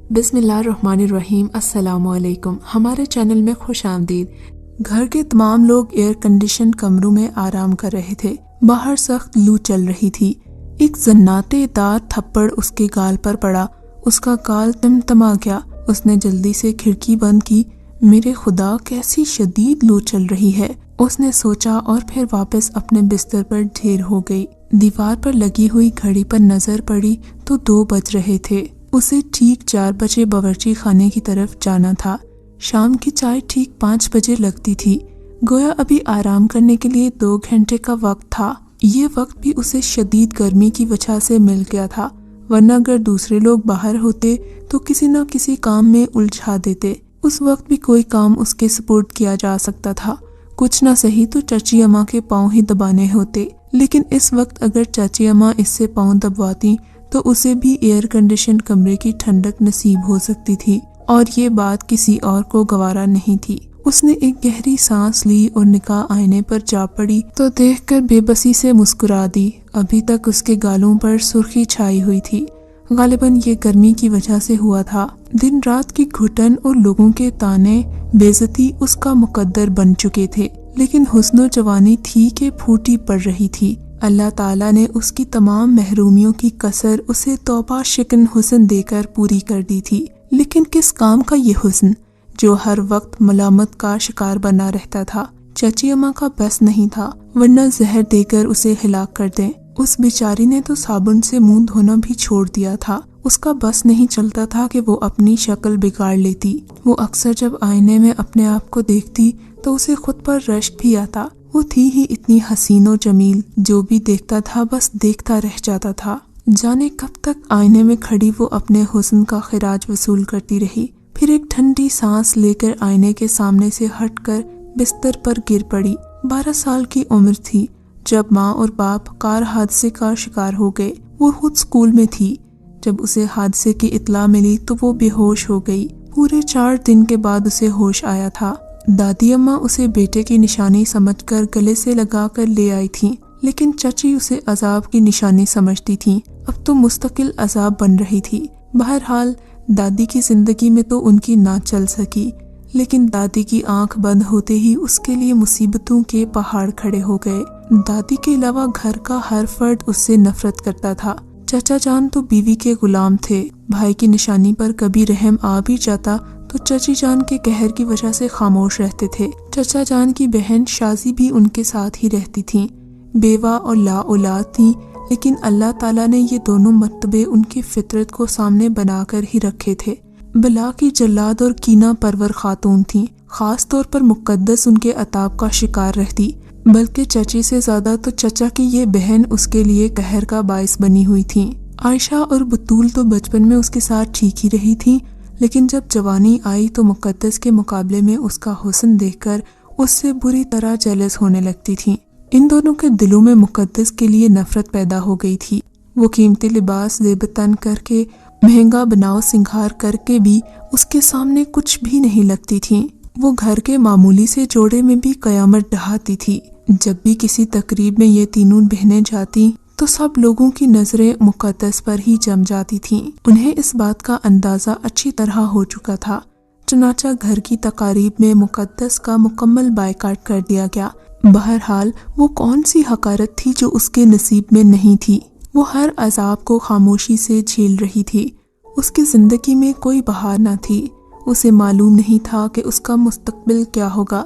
بسم اللہ الرحمن الرحیم۔ السلام علیکم، ہمارے چینل میں خوش آمدید۔ گھر کے تمام لوگ ایئر کنڈیشن کمروں میں آرام کر رہے تھے۔ باہر سخت لو چل رہی تھی۔ ایک زناتے دار تھپڑ اس کے گال پر پڑا، اس کا گال تمتما گیا۔ اس نے جلدی سے کھڑکی بند کی۔ میرے خدا، کیسی شدید لو چل رہی ہے، اس نے سوچا اور پھر واپس اپنے بستر پر ڈھیر ہو گئی۔ دیوار پر لگی ہوئی گھڑی پر نظر پڑی تو 2 بج رہے تھے۔ اسے ٹھیک 4 بجے باورچی خانے کی طرف جانا تھا۔ شام کی چائے ٹھیک 5 بجے لگتی تھی۔ گویا ابھی آرام کرنے کے لیے 2 گھنٹے کا وقت تھا۔ یہ وقت بھی اسے شدید گرمی کی وجہ سے مل گیا تھا، ورنہ اگر دوسرے لوگ باہر ہوتے تو کسی نہ کسی کام میں الجھا دیتے۔ اس وقت بھی کوئی کام اس کے سپرد کیا جا سکتا تھا۔ کچھ نہ سہی تو چچی اماں کے پاؤں ہی دبانے ہوتے، لیکن اس وقت اگر چاچی اماں اس سے پاؤں دبواتی تو اسے بھی ایئر کنڈیشن کمرے کی ٹھنڈک نصیب ہو سکتی تھی، اور یہ بات کسی اور کو گوارا نہیں تھی۔ اس نے ایک گہری سانس لی اور نگاہ آئینے پر جا پڑی تو دیکھ کر بے بسی سے مسکرا دی۔ ابھی تک اس کے گالوں پر سرخی چھائی ہوئی تھی، غالباً یہ گرمی کی وجہ سے ہوا تھا۔ دن رات کی گھٹن اور لوگوں کے طعنے بے عزتی اس کا مقدر بن چکے تھے، لیکن حسن و جوانی تھی کہ پھوٹی پڑ رہی تھی۔ اللہ تعالیٰ نے اس کی تمام محرومیوں کی کسر اسے توبہ شکن حسن دے کر پوری کر دی تھی۔ لیکن کس کام کا یہ حسن جو ہر وقت ملامت کا شکار بنا رہتا تھا؟ چچی اماں کا بس نہیں تھا، ورنہ زہر دے کر اسے ہلاک کر دیں۔ اس بیچاری نے تو صابن سے منہ دھونا بھی چھوڑ دیا تھا۔ اس کا بس نہیں چلتا تھا کہ وہ اپنی شکل بگاڑ لیتی۔ وہ اکثر جب آئینے میں اپنے آپ کو دیکھتی تو اسے خود پر رشک بھی آتا۔ وہ تھی ہی اتنی حسین و جمیل، جو بھی دیکھتا تھا بس دیکھتا رہ جاتا تھا۔ جانے کب تک آئینے میں کھڑی وہ اپنے حسن کا خراج وصول کرتی رہی، پھر ایک ٹھنڈی سانس لے کر آئینے کے سامنے سے ہٹ کر بستر پر گر پڑی۔ 12 سال کی عمر تھی جب ماں اور باپ کار حادثے کا شکار ہو گئے۔ وہ خود اسکول میں تھی جب اسے حادثے کی اطلاع ملی تو وہ بے ہوش ہو گئی۔ پورے 4 دن کے بعد اسے ہوش آیا تھا۔ دادی اماں اسے بیٹے کی نشانی سمجھ کر گلے سے لگا کر لے آئی تھیں، لیکن چچی اسے عذاب کی نشانی سمجھتی تھیں۔ اب تو مستقل عذاب بن رہی تھی۔ بہرحال دادی کی زندگی میں تو ان کی نہ چل سکی، لیکن دادی کی آنکھ بند ہوتے ہی اس کے لیے مصیبتوں کے پہاڑ کھڑے ہو گئے۔ دادی کے علاوہ گھر کا ہر فرد اس سے نفرت کرتا تھا۔ چچا جان تو بیوی کے غلام تھے۔ بھائی کی نشانی پر کبھی رحم آ بھی جاتا تو چچی جان کے قہر کی وجہ سے خاموش رہتے تھے۔ چچا جان کی بہن شازی بھی ان کے ساتھ ہی رہتی تھیں۔ بیوہ اور لا اولاد تھیں، لیکن اللہ تعالیٰ نے یہ دونوں مرتبے ان کی فطرت کو سامنے بنا کر ہی رکھے تھے۔ بلا کی جلاد اور کینہ پرور خاتون تھیں۔ خاص طور پر مقدس ان کے عطاب کا شکار رہتی، بلکہ چچی سے زیادہ تو چچا کی یہ بہن اس کے لیے قہر کا باعث بنی ہوئی تھیں۔ عائشہ اور بطول تو بچپن میں اس کے ساتھ ٹھیک ہی رہی تھیں، لیکن جب جوانی آئی تو مقدس کے مقابلے میں اس کا حسن دیکھ کر اس سے بری طرح جیلس ہونے لگتی تھیں۔ ان دونوں کے دلوں میں مقدس کے لیے نفرت پیدا ہو گئی تھی۔ وہ قیمتی لباس زیب تن کر کے، مہنگا بناؤ سنگھار کر کے بھی اس کے سامنے کچھ بھی نہیں لگتی تھیں۔ وہ گھر کے معمولی سے جوڑے میں بھی قیامت ڈھاتی تھی۔ جب بھی کسی تقریب میں یہ تینوں بہنیں جاتی تو سب لوگوں کی نظریں مقدس پر ہی جم جاتی تھیں۔ انہیں اس بات کا اندازہ اچھی طرح ہو چکا تھا، چنانچہ گھر کی تقاریب میں مقدس کا مکمل بائیکاٹ کر دیا گیا۔ بہرحال وہ کون سی حقارت تھی جو اس کے نصیب میں نہیں تھی؟ وہ ہر عذاب کو خاموشی سے جھیل رہی تھی۔ اس کی زندگی میں کوئی بہار نہ تھی۔ اسے معلوم نہیں تھا کہ اس کا مستقبل کیا ہوگا۔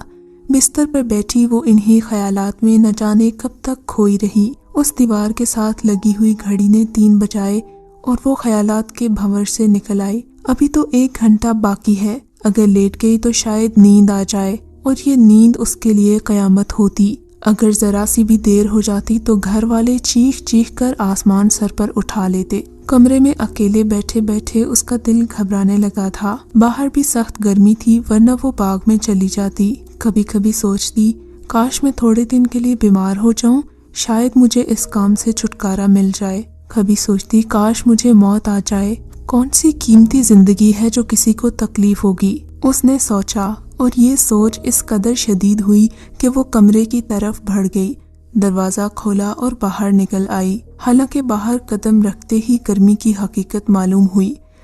بستر پر بیٹھی وہ انہی خیالات میں نہ جانے کب تک کھوئی رہی۔ اس دیوار کے ساتھ لگی ہوئی گھڑی نے 3 بجائے اور وہ خیالات کے بھنور سے نکل آئی۔ ابھی تو 1 گھنٹہ باقی ہے۔ اگر لیٹ گئی تو شاید نیند آ جائے، اور یہ نیند اس کے لیے قیامت ہوتی۔ اگر ذرا سی بھی دیر ہو جاتی تو گھر والے چیخ چیخ کر آسمان سر پر اٹھا لیتے۔ کمرے میں اکیلے بیٹھے بیٹھے اس کا دل گھبرانے لگا تھا۔ باہر بھی سخت گرمی تھی، ورنہ وہ باغ میں چلی جاتی۔ کبھی کبھی سوچتی، کاش میں تھوڑے دن کے لیے بیمار ہو جاؤں، شاید مجھے اس کام سے چھٹکارا مل جائے۔ کبھی سوچتی، کاش مجھے موت آ جائے، کون سی قیمتی زندگی ہے جو کسی کو تکلیف ہوگی۔ اس نے سوچا، اور یہ سوچ اس قدر شدید ہوئی کہ وہ کمرے کی طرف بڑھ گئی۔ دروازہ کھولا اور باہر نکل آئی۔ حالانکہ باہر قدم رکھتے ہی گرمی کی حقیقت معلوم ہوئی۔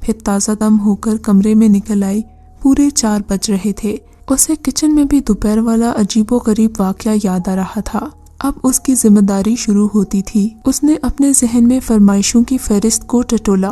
پھر تازہ دم ہو کر کمرے میں نکل آئی۔ پورے 4 بج رہے تھے۔ اسے کچن میں بھی دوپہر والا عجیب و غریب واقعہ یاد آ رہا تھا۔ اب اس کی ذمہ داری شروع ہوتی تھی۔ اس نے اپنے ذہن میں فرمائشوں کی فہرست کو ٹٹولا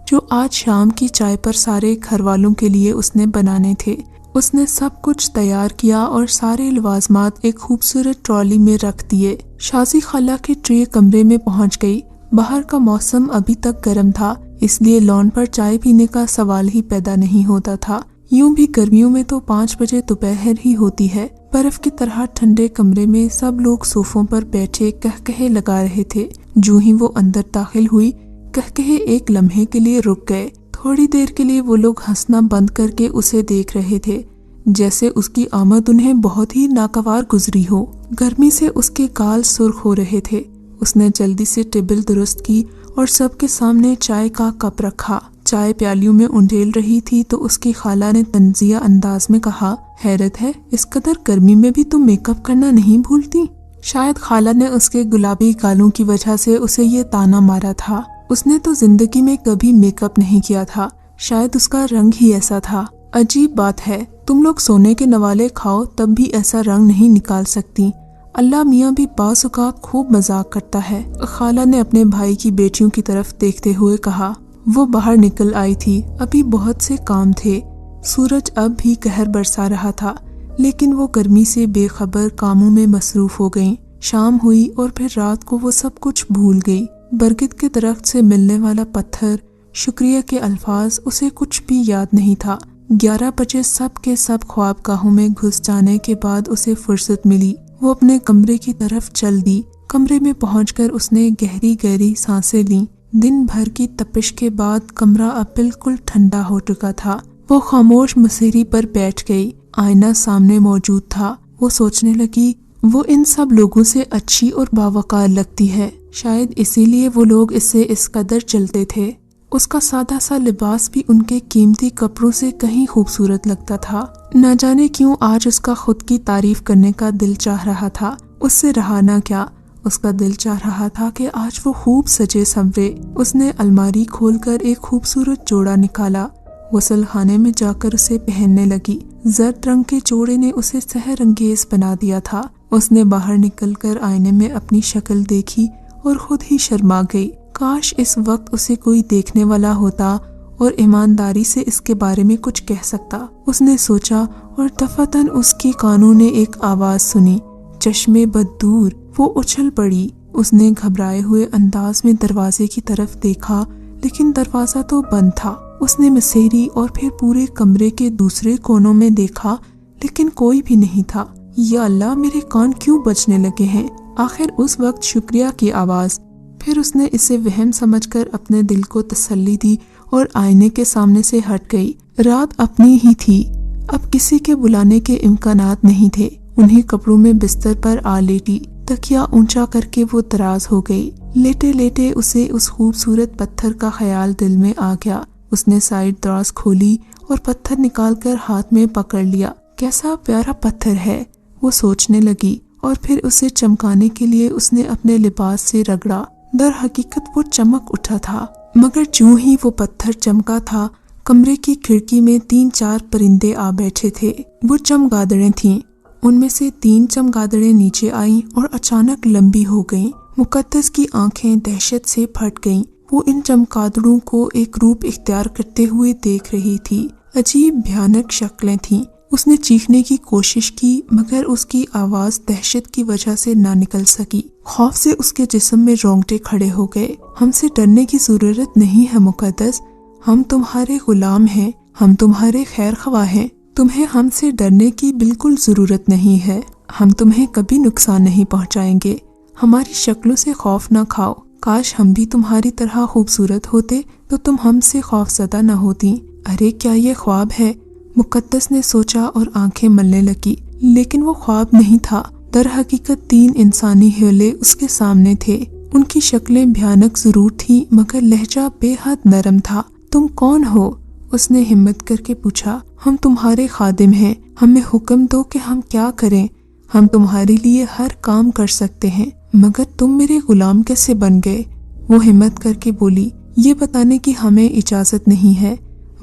جو آج شام کی چائے پر سارے گھر والوں کے لیے اس نے بنانے تھے۔ اس نے سب کچھ تیار کیا اور سارے لوازمات ایک خوبصورت ٹرالی میں رکھ دیے۔ شازی خالہ کی ٹرے کمرے میں پہنچ گئی۔ باہر کا موسم ابھی تک گرم تھا، اس لیے لان پر چائے پینے کا سوال ہی پیدا نہیں ہوتا تھا۔ یوں بھی گرمیوں میں تو 5 بجے دوپہر ہی ہوتی ہے۔ برف کی طرح ٹھنڈے کمرے میں سب لوگ صوفوں پر بیٹھے کہکہے لگا رہے تھے۔ جو ہی وہ اندر داخل ہوئی، کہکہے ایک لمحے کے لیے رک گئے۔ تھوڑی دیر کے لیے وہ لوگ ہنسنا بند کر کے اسے دیکھ رہے تھے، جیسے اس کی آمد انہیں بہت ہی ناگوار گزری ہو۔ گرمی سے اس کے گال سرخ ہو رہے تھے۔ اس نے جلدی سے ٹیبل درست کی اور سب کے سامنے چائے کا کپ رکھا۔ چائے پیالیوں میں انڈیل رہی تھی تو اس کی خالہ نے طنزیہ انداز میں کہا، حیرت ہے اس قدر گرمی میں بھی تم میک اپ کرنا نہیں بھولتی۔ شاید خالہ نے اس کے گلابی گالوں کی وجہ سے اسے یہ طعنہ مارا تھا۔ اس نے تو زندگی میں کبھی میک اپ نہیں کیا تھا، شاید اس کا رنگ ہی ایسا تھا۔ عجیب بات ہے، تم لوگ سونے کے نوالے کھاؤ تب بھی ایسا رنگ نہیں نکال سکتی۔ اللہ میاں بھی بعض اوقات خوب مذاق کرتا ہے، خالہ نے اپنے بھائی کی بیٹیوں کی طرف دیکھتے ہوئے کہا۔ وہ باہر نکل آئی تھی، ابھی بہت سے کام تھے۔ سورج اب بھی قہر برسا رہا تھا، لیکن وہ گرمی سے بے خبر کاموں میں مصروف ہو گئیں۔ شام ہوئی اور پھر رات کو وہ سب کچھ بھول گئی۔ برگد کے درخت سے ملنے والا پتھر، شکریہ کے الفاظ، اسے کچھ بھی یاد نہیں تھا۔ 11 بجے سب کے سب خواب گاہوں میں گھس جانے کے بعد اسے فرصت ملی۔ وہ اپنے کمرے کی طرف چل دی۔ کمرے میں پہنچ کر اس نے گہری گہری سانسیں لیں۔ دن بھر کی تپش کے بعد کمرہ اب بالکل ٹھنڈا ہو چکا تھا۔ وہ خاموش مسیری پر بیٹھ گئی۔ آئینہ سامنے موجود تھا۔ وہ سوچنے لگی، وہ ان سب لوگوں سے اچھی اور باوقار لگتی ہے، شاید اسی لیے وہ لوگ اس سے اس قدر چلتے تھے۔ اس کا سادہ سا لباس بھی ان کے قیمتی کپڑوں سے کہیں خوبصورت لگتا تھا۔ نہ جانے کیوں آج اس کا خود کی تعریف کرنے کا دل چاہ رہا تھا۔ اس سے رہا نہ کیا، اس کا دل چاہ رہا تھا کہ آج وہ خوب سجے سنورے۔ اس نے الماری کھول کر ایک خوبصورت جوڑا نکالا، غسل خانے میں جا کر اسے پہننے لگی۔ زرد رنگ کے جوڑے نے اسے سحر انگیز بنا دیا تھا۔ اس نے باہر نکل کر آئینے میں اپنی شکل دیکھی اور خود ہی شرما گئی۔ کاش اس وقت اسے کوئی دیکھنے والا ہوتا اور ایمانداری سے اس کے بارے میں کچھ کہہ سکتا، اس نے سوچا، اور دفعتاً اس کی کانوں نے ایک آواز سنی، چشمے بد دور۔ وہ اچھل پڑی۔ اس نے گھبرائے ہوئے انداز میں دروازے کی طرف دیکھا، لیکن دروازہ تو بند تھا۔ اس نے مسیری اور پھر پورے کمرے کے دوسرے کونوں میں دیکھا، لیکن کوئی بھی نہیں تھا۔ یا اللہ، میرے کان کیوں بجنے لگے ہیں؟ آخر اس وقت شکریہ کی آواز۔ پھر اس نے اسے وہم سمجھ کر اپنے دل کو تسلی دی اور آئینے کے سامنے سے ہٹ گئی۔ رات اپنی ہی تھی، اب کسی کے بلانے کے امکانات نہیں تھے۔ انہی کپڑوں میں بستر پر آ لیٹی، تکیا اونچا کر کے وہ دراز ہو گئی۔ لیٹے لیٹے اسے اس خوبصورت پتھر کا خیال دل میں آ گیا۔ اس نے سائیڈ دراز کھولی اور پتھر نکال کر ہاتھ میں پکڑ لیا۔ کیسا پیارا پتھر ہے، وہ سوچنے لگی، اور پھر اسے چمکانے کے لیے اس نے اپنے لباس سے رگڑا۔ در حقیقت وہ چمک اٹھا تھا، مگر جوں ہی وہ پتھر چمکا تھا، کمرے کی کھڑکی میں 3-4 پرندے آ بیٹھے تھے۔ وہ چمگادڑیں تھیں۔ ان میں سے 3 چمگادڑیں نیچے آئیں اور اچانک لمبی ہو گئیں۔ مقدس کی آنکھیں دہشت سے پھٹ گئیں۔ وہ ان چمگادڑوں کو ایک روپ اختیار کرتے ہوئے دیکھ رہی تھی۔ عجیب بھیانک شکلیں تھیں۔ اس نے چیخنے کی کوشش کی، مگر اس کی آواز دہشت کی وجہ سے نہ نکل سکی۔ خوف سے اس کے جسم میں رونگٹے کھڑے ہو گئے۔ ہم سے ڈرنے کی ضرورت نہیں ہے مقدس، ہم تمہارے غلام ہیں، ہم تمہارے خیر خواہ ہیں، تمہیں ہم سے ڈرنے کی بالکل ضرورت نہیں ہے، ہم تمہیں کبھی نقصان نہیں پہنچائیں گے، ہماری شکلوں سے خوف نہ کھاؤ، کاش ہم بھی تمہاری طرح خوبصورت ہوتے تو تم ہم سے خوف زدہ نہ ہوتی۔ ارے کیا یہ خواب ہے؟ مقدس نے سوچا اور آنکھیں ملنے لگی، لیکن وہ خواب نہیں تھا۔ در حقیقت 3 انسانی ہیولے اس کے سامنے تھے۔ ان کی شکلیں بھیانک ضرور تھیں، مگر لہجہ بے حد نرم تھا۔ تم کون ہو؟ اس نے ہمت کر کے پوچھا۔ ہم تمہارے خادم ہیں، ہمیں حکم دو کہ ہم کیا کریں، ہم تمہارے لیے ہر کام کر سکتے ہیں، مگر تم میرے غلام کیسے بن گئے؟ وہ ہمت کر کے بولی، یہ بتانے کی ہمیں اجازت نہیں ہے۔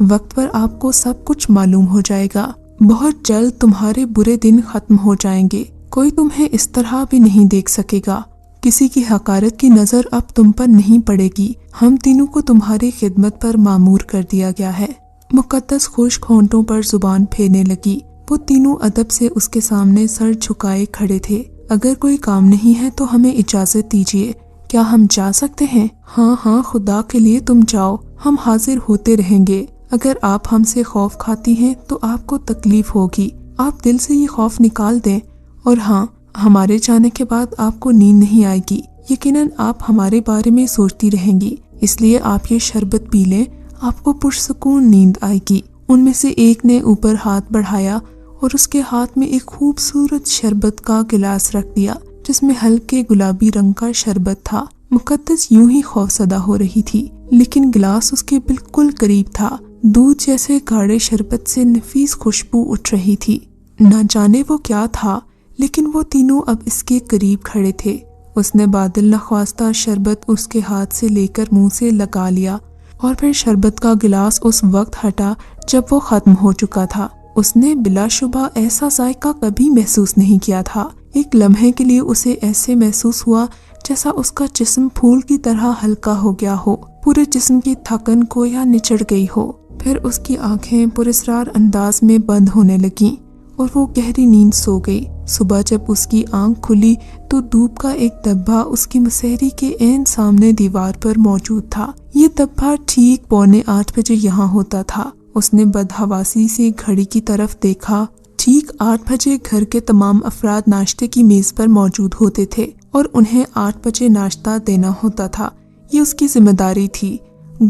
وقت پر آپ کو سب کچھ معلوم ہو جائے گا۔ بہت جلد تمہارے برے دن ختم ہو جائیں گے، کوئی تمہیں اس طرح بھی نہیں دیکھ سکے گا، کسی کی حقارت کی نظر اب تم پر نہیں پڑے گی۔ ہم تینوں کو تمہاری خدمت پر مامور کر دیا گیا ہے۔ مقدس خشک ہونٹوں پر زبان پھیرنے لگی۔ وہ تینوں ادب سے اس کے سامنے سر جھکائے کھڑے تھے۔ اگر کوئی کام نہیں ہے تو ہمیں اجازت دیجیے، کیا ہم جا سکتے ہیں؟ ہاں ہاں، خدا کے لیے تم جاؤ، ہم حاضر ہوتے رہیں گے۔ اگر آپ ہم سے خوف کھاتی ہیں تو آپ کو تکلیف ہوگی، آپ دل سے یہ خوف نکال دیں۔ اور ہاں، ہمارے جانے کے بعد آپ کو نیند نہیں آئے گی، یقیناً آپ ہمارے بارے میں سوچتی رہیں گی، اس لیے آپ یہ شربت پی لیں، آپ کو پرسکون نیند آئے گی۔ ان میں سے ایک نے اوپر ہاتھ بڑھایا اور اس کے ہاتھ میں ایک خوبصورت شربت کا گلاس رکھ دیا جس میں ہلکے گلابی رنگ کا شربت تھا۔ مقدس یوں ہی خوفزدہ ہو رہی تھی، لیکن گلاس اس کے بالکل قریب تھا۔ دودھ جیسے گاڑھے شربت سے نفیس خوشبو اٹھ رہی تھی۔ نہ جانے وہ کیا تھا، لیکن وہ تینوں اب اس کے قریب کھڑے تھے۔ اس نے بادل نخواستہ شربت اس کے ہاتھ سے لے کر منہ سے لگا لیا اور پھر شربت کا گلاس اس وقت ہٹا جب وہ ختم ہو چکا تھا۔ اس نے بلا شبہ ایسا ذائقہ کبھی محسوس نہیں کیا تھا۔ ایک لمحے کے لیے اسے ایسے محسوس ہوا جیسا اس کا جسم پھول کی طرح ہلکا ہو گیا ہو، پورے جسم کی تھکن گویا نچڑ گئی ہو۔ پھر اس کی آنکھیں پراسرار انداز میں بند ہونے لگیں اور وہ گہری نیند سو گئی۔ صبح جب اس کی آنکھ کھلی تو دھوپ کا ایک دبا اس کی مسہری کے عین سامنے دیوار پر موجود تھا۔ یہ دبا ٹھیک 7:45 بجے یہاں ہوتا تھا۔ اس نے بدحواسی سے گھڑی کی طرف دیکھا۔ ٹھیک 8 بجے گھر کے تمام افراد ناشتے کی میز پر موجود ہوتے تھے اور انہیں 8 بجے ناشتہ دینا ہوتا تھا۔ یہ اس کی ذمہ داری تھی۔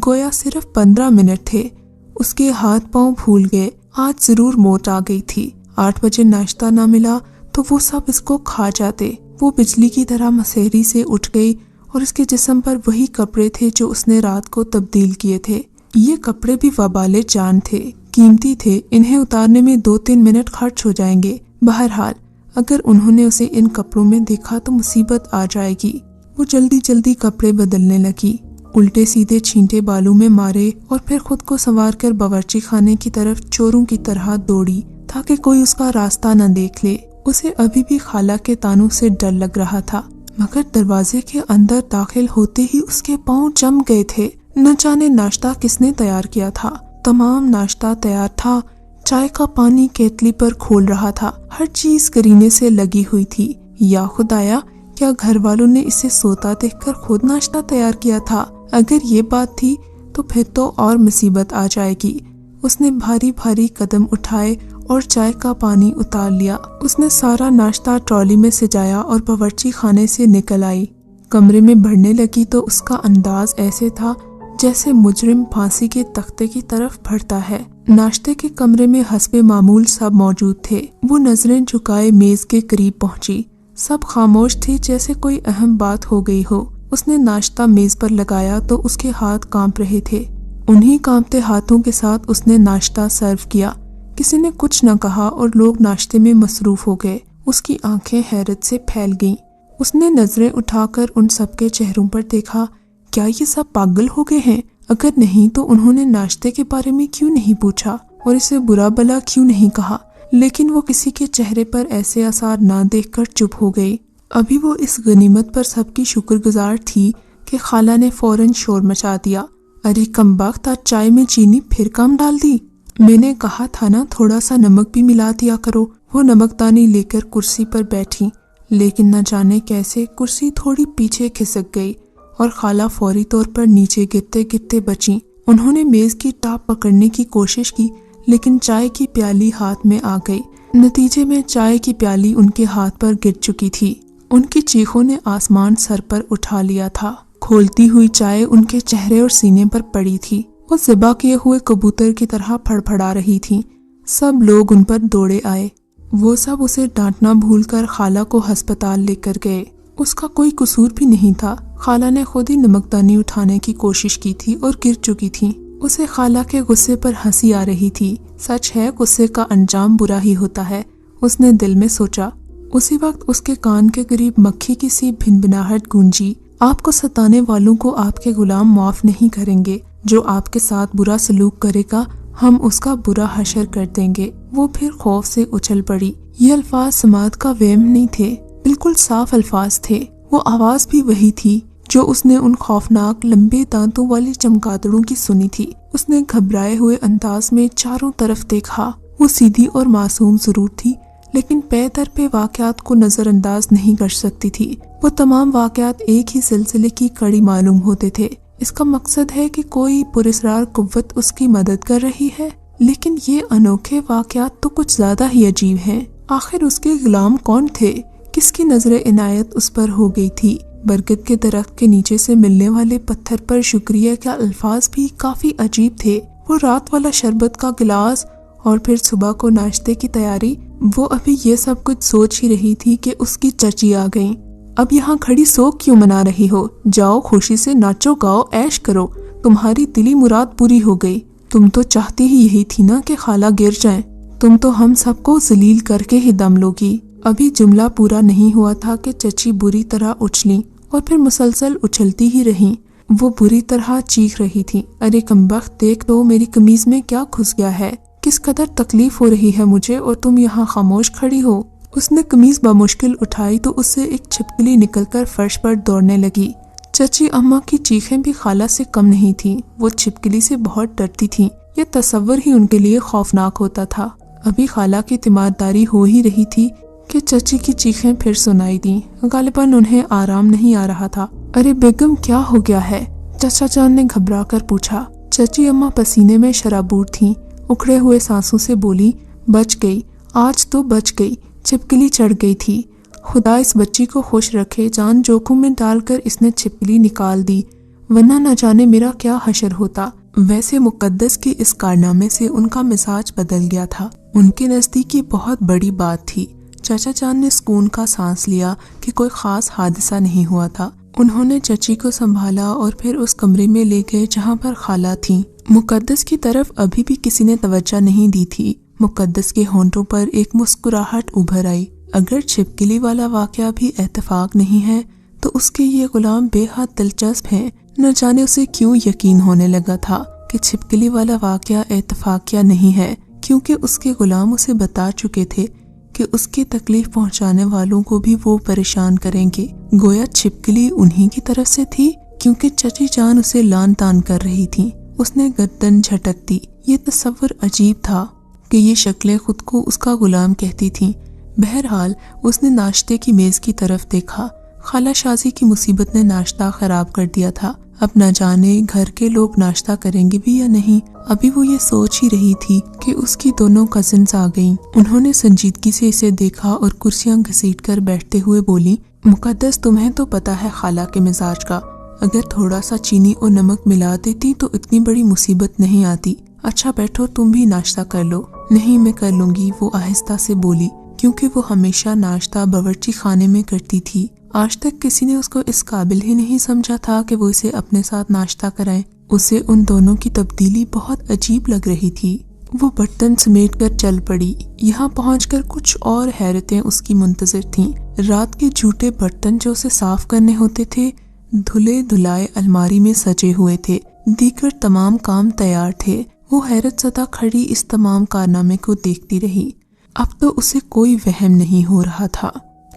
گویا صرف 15 منٹ تھے۔ اس کے ہاتھ پاؤں پھول گئے، آج ضرور موت آ گئی تھی۔ 8 بجے ناشتہ نہ ملا تو وہ سب اس کو کھا جاتے۔ وہ بجلی کی طرح مسہری سے اٹھ گئی اور اس کے جسم پر وہی کپڑے تھے جو اس نے رات کو تبدیل کیے تھے۔ یہ کپڑے بھی وبال جان تھے، قیمتی تھے، انہیں اتارنے میں 2-3 منٹ خرچ ہو جائیں گے۔ بہرحال اگر انہوں نے اسے ان کپڑوں میں دیکھا تو مصیبت آ جائے گی۔ وہ جلدی جلدی کپڑے بدلنے لگی، الٹے سیدھے چھینٹے بالوں میں مارے اور پھر خود کو سنوار کر باورچی خانے کی طرف چوروں کی طرح دوڑی تاکہ کوئی اس کا راستہ نہ دیکھ لے۔ اسے ابھی بھی خالہ کے تانوں سے ڈر لگ رہا تھا، مگر دروازے کے اندر داخل ہوتے ہی اس کے پاؤں جم گئے تھے۔ نہ جانے ناشتہ کس نے تیار کیا تھا۔ تمام ناشتہ تیار تھا، چائے کا پانی کیتلی پر کھول رہا تھا، ہر چیز کرینے سے لگی ہوئی تھی۔ یا خدایا، کیا گھر والوں نے اسے سوتا دیکھ کر خود ناشتہ تیار کیا تھا؟ اگر یہ بات تھی تو پھر تو اور مصیبت آ جائے گی۔ اس نے بھاری بھاری قدم اٹھائے اور چائے کا پانی اتار لیا۔ اس نے سارا ناشتہ ٹرالی میں سجایا اور باورچی خانے سے نکل آئی۔ کمرے میں بڑھنے لگی تو اس کا انداز ایسے تھا جیسے مجرم پھانسی کے تختے کی طرف بڑھتا ہے۔ ناشتے کے کمرے میں حسب معمول سب موجود تھے۔ وہ نظریں جھکائے میز کے قریب پہنچی۔ سب خاموش تھے جیسے کوئی اہم بات ہو گئی ہو۔ اس نے ناشتہ میز پر لگایا تو اس کے ہاتھ کانپ رہے تھے۔ انہی کانپتے ہاتھوں کے ساتھ اس نے ناشتہ سرو کیا۔ کسی نے کچھ نہ کہا اور لوگ ناشتے میں مصروف ہو گئے۔ اس کی آنکھیں حیرت سے پھیل گئیں۔ اس نے نظریں اٹھا کر ان سب کے چہروں پر دیکھا۔ کیا یہ سب پاگل ہو گئے ہیں؟ اگر نہیں تو انہوں نے ناشتے کے بارے میں کیوں نہیں پوچھا اور اسے برا بلا کیوں نہیں کہا؟ لیکن وہ کسی کے چہرے پر ایسے آثار نہ دیکھ کر چپ ہو گئی۔ ابھی وہ اس غنیمت پر سب کی شکر گزار تھی کہ خالہ نے فوراً شور مچا دیا۔ ارے کمبخت، آج چائے میں چینی پھر کم ڈال دی؟ میں نے کہا تھا نا تھوڑا سا نمک بھی ملا دیا کرو۔ وہ نمک دانی لے کر کرسی پر بیٹھی، لیکن نہ جانے کیسے کرسی تھوڑی پیچھے کھسک گئی اور خالہ فوری طور پر نیچے گرتے گرتے بچیں۔ انہوں نے میز کی ٹاپ پکڑنے کی کوشش کی لیکن چائے کی پیالی ہاتھ میں آ گئی۔ نتیجے میں چائے کی پیالی ان کے ہاتھ پر گر چکی تھی۔ ان کی چیخوں نے آسمان سر پر اٹھا لیا تھا۔ کھولتی ہوئی چائے ان کے چہرے اور سینے پر پڑی تھی۔ وہ ذبح کیے ہوئے کبوتر کی طرح پھڑپھڑا رہی تھی۔ سب لوگ ان پر دوڑے آئے۔ وہ سب اسے ڈانٹنا بھول کر خالہ کو ہسپتال لے کر گئے۔ اس کا کوئی قصور بھی نہیں تھا۔ خالہ نے خود ہی نمکدانی اٹھانے کی کوشش کی تھی اور گر چکی تھی۔ اسے خالہ کے غصے پر ہنسی آ رہی تھی۔ سچ ہے، غصے کا انجام برا ہی ہوتا ہے، اس نے دل میں سوچا۔ اسی وقت اس کے کان کے قریب مکھی کی سی بھنبھناہٹ گونجی۔ آپ کو ستانے والوں کو آپ کے غلام معاف نہیں کریں گے، جو آپ کے ساتھ برا سلوک کرے گا ہم اس کا برا حشر کر دیں گے۔ وہ پھر خوف سے اچھل پڑی۔ یہ الفاظ سماعت کا وہم نہیں تھے، بالکل صاف الفاظ تھے۔ وہ آواز بھی وہی تھی جو اس نے ان خوفناک لمبے دانتوں والی چمگادڑوں کی سنی تھی۔ اس نے گھبرائے ہوئے انداز میں چاروں طرف دیکھا۔ وہ سیدھی اور معصوم ضرور تھی، لیکن پے در پہ واقعات کو نظر انداز نہیں کر سکتی تھی۔ وہ تمام واقعات ایک ہی سلسلے کی کڑی معلوم ہوتے تھے۔ اس کا مقصد ہے کہ کوئی پراسرار قوت اس کی مدد کر رہی ہے، لیکن یہ انوکھے واقعات تو کچھ زیادہ ہی عجیب ہیں۔ آخر اس کے غلام کون تھے؟ کس کی نظر عنایت اس پر ہو گئی تھی؟ برگد کے درخت کے نیچے سے ملنے والے پتھر پر شکریہ کا الفاظ بھی کافی عجیب تھے۔ وہ رات والا شربت کا گلاس اور پھر صبح کو ناشتے کی تیاری، وہ ابھی یہ سب کچھ سوچ ہی رہی تھی کہ اس کی چچی آ گئیں۔ اب یہاں کھڑی سوگ کیوں منا رہی ہو؟ جاؤ خوشی سے ناچو گاؤ عیش کرو، تمہاری دلی مراد پوری ہو گئی۔ تم تو چاہتی ہی یہی تھی نا کہ خالہ گر جائیں، تم تو ہم سب کو ذلیل کر کے ہی دم لوگی۔ ابھی جملہ پورا نہیں ہوا تھا کہ چچی بری طرح اچھلیں اور پھر مسلسل اچھلتی ہی رہیں۔ وہ بری طرح چیخ رہی تھی، ارے کمبخت دیکھ تو میری قمیض میں کیا گھس گیا ہے، کس قدر تکلیف ہو رہی ہے مجھے اور تم یہاں خاموش کھڑی ہو۔ اس نے قمیض بمشکل اٹھائی تو اس سے ایک چھپکلی نکل کر فرش پر دوڑنے لگی۔ چچی اماں کی چیخیں بھی خالہ سے کم نہیں تھیں۔ وہ چھپکلی سے بہت ڈرتی تھیں، یہ تصور ہی ان کے لیے خوفناک ہوتا تھا۔ ابھی خالہ کی تیمارداری ہو ہی رہی تھی کہ چچی کی چیخیں پھر سنائی دیں۔ غالباً انہیں آرام نہیں آ رہا تھا۔ ارے بیگم کیا ہو گیا ہے؟ چچا جان نے گھبرا کر پوچھا۔ چچی اماں پسینے میں شرابور تھیں، اکھڑے ہوئے سانسوں سے بولی، بچ گئی، آج تو بچ گئی، چھپکلی چڑھ گئی تھی۔ خدا اس بچی کو خوش رکھے، جان جوکھم میں ڈال کر اس نے چھپکلی نکال دی، ورنہ نہ جانے میرا کیا حشر ہوتا۔ ویسے مقدس کے اس کارنامے سے ان کا مزاج بدل گیا تھا۔ ان کے نزدیک یہ بہت بڑی بات تھی۔ چچا جان نے سکون کا سانس لیا کہ کوئی خاص حادثہ نہیں ہوا تھا۔ انہوں نے چچی کو سنبھالا اور پھر اس کمرے میں لے گئے جہاں پر خالہ تھیں۔ مقدس کی طرف ابھی بھی کسی نے توجہ نہیں دی تھی۔ مقدس کے ہونٹوں پر ایک مسکراہٹ ابھر آئی۔ اگر چھپکلی والا واقعہ بھی اتفاق نہیں ہے تو اس کے یہ غلام بے حد دلچسپ ہیں۔ نہ جانے اسے کیوں یقین ہونے لگا تھا کہ چھپکلی والا واقعہ اتفاقیہ نہیں ہے، کیونکہ اس کے غلام اسے بتا چکے تھے کہ اس کے تکلیف پہنچانے والوں کو بھی وہ پریشان کریں گے۔ گویا چھپکلی انہی کی طرف سے تھی، کیونکہ چچی جان اسے لان تان کر رہی تھی۔ اس نے گردن جھٹک دی۔ یہ تصور عجیب تھا کہ یہ شکلیں خود کو اس کا غلام کہتی تھیں۔ بہرحال اس نے ناشتے کی میز کی طرف دیکھا۔ خالہ شازی کی مصیبت نے ناشتہ خراب کر دیا تھا۔ اب نہ جانے گھر کے لوگ ناشتہ کریں گے بھی یا نہیں۔ ابھی وہ یہ سوچ ہی رہی تھی کہ اس کی دونوں کزنز آ گئیں۔ انہوں نے سنجیدگی سے اسے دیکھا اور کرسیاں گھسیٹ کر بیٹھتے ہوئے بولی، مقدس تمہیں تو پتا ہے خالہ کے مزاج کا، اگر تھوڑا سا چینی اور نمک ملا دیتی تو اتنی بڑی مصیبت نہیں آتی۔ اچھا بیٹھو، تم بھی ناشتہ کر لو۔ نہیں میں کر لوں گی، وہ آہستہ سے بولی، کیونکہ وہ ہمیشہ ناشتہ باورچی خانے میں کرتی تھی۔ آج تک کسی نے اس کو اس قابل ہی نہیں سمجھا تھا کہ وہ اسے اپنے ساتھ ناشتہ کرائے۔ اسے ان دونوں کی تبدیلی بہت عجیب لگ رہی تھی۔ وہ برتن سمیٹ کر چل پڑی۔ یہاں پہنچ کر کچھ اور حیرتیں اس کی منتظر تھیں۔ رات کے جھوٹے برتن جو اسے صاف کرنے ہوتے تھے دھلے دھلائے الماری میں سجے ہوئے تھے، دیگر تمام کام تیار تھے۔ وہ حیرت زدہ کھڑی اس تمام کارنامے کو دیکھتی رہی۔ اب تو اسے کوئی وہم نہیں ہو رہا تھا۔